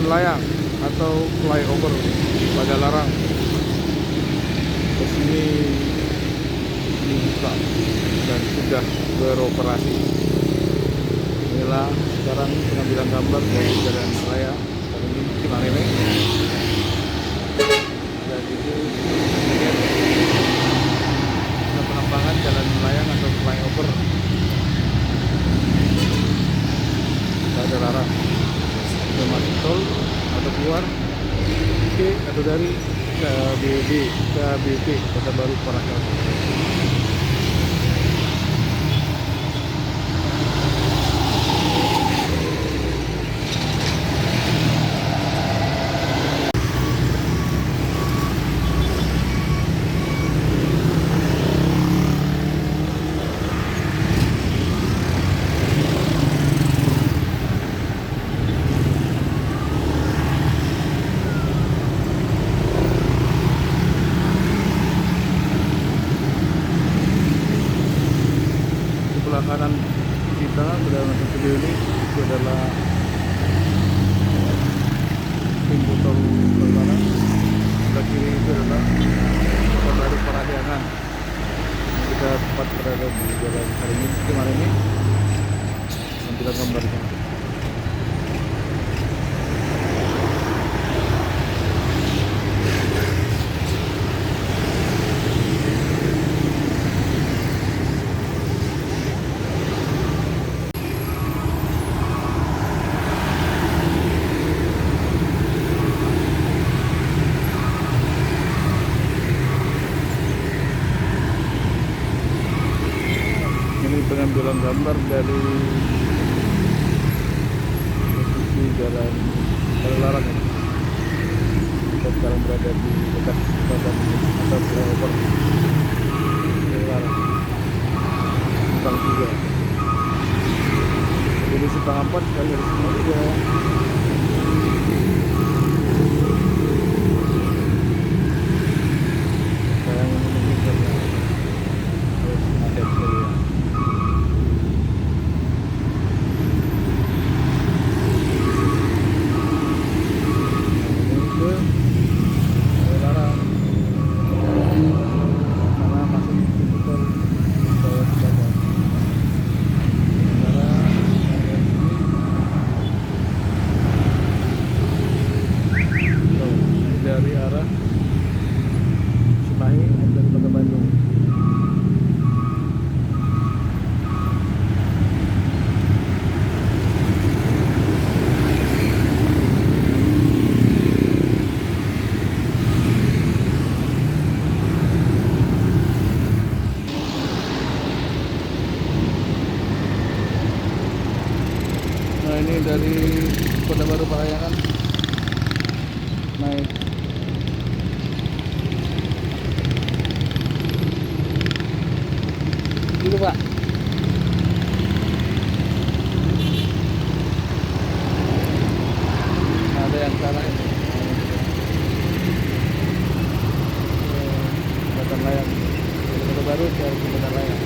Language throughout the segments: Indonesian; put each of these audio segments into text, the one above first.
layang atau flyover Padalarang resmi dibuka dan sudah beroperasi. Inilah sekarang pengambilan gambar dari jalan raya Cimareme. Dan itu pengembangan jalan layang atau flyover Padalarang, masuk tol atau keluar atau dari KBP Kota Baru Parahyangan. Sebelah kanan kita dalam video ini itu adalah pintu tol Padalarang. Sebelah kiri itu adalah Kota Baru Parahyangan. Kita tepat berada di jalan hari ini Cimareme. Tampilan gambarnya. Pengambilan gambar dari posisi jalan Padalarang ini. Kita sekarang berada di dekat badan atau flyover Padalarang Simpang 3. Jadi Simpang 4 sekali dari Simpang 3. Sayang ini karena harus macet sekali ya. Dari arah Cimahi dan Kota Bandung. Nah, ini dari Kota Baru Parahyangan naik dulu Pak. Ada yang salah ini. Jembatan layang dari Kota Baru ke jembatan layang.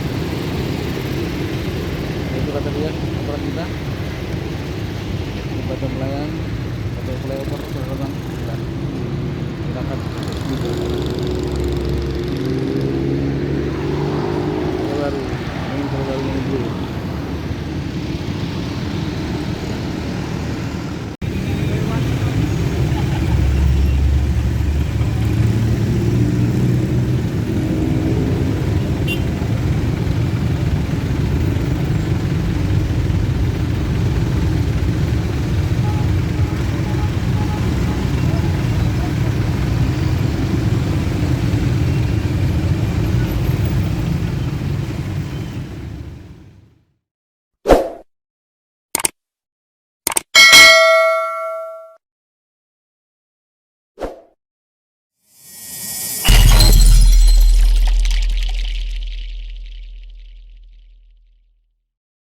Itu kata dia laporan kita. Jembatan layang atau flyover Padalarang sudah digunakan.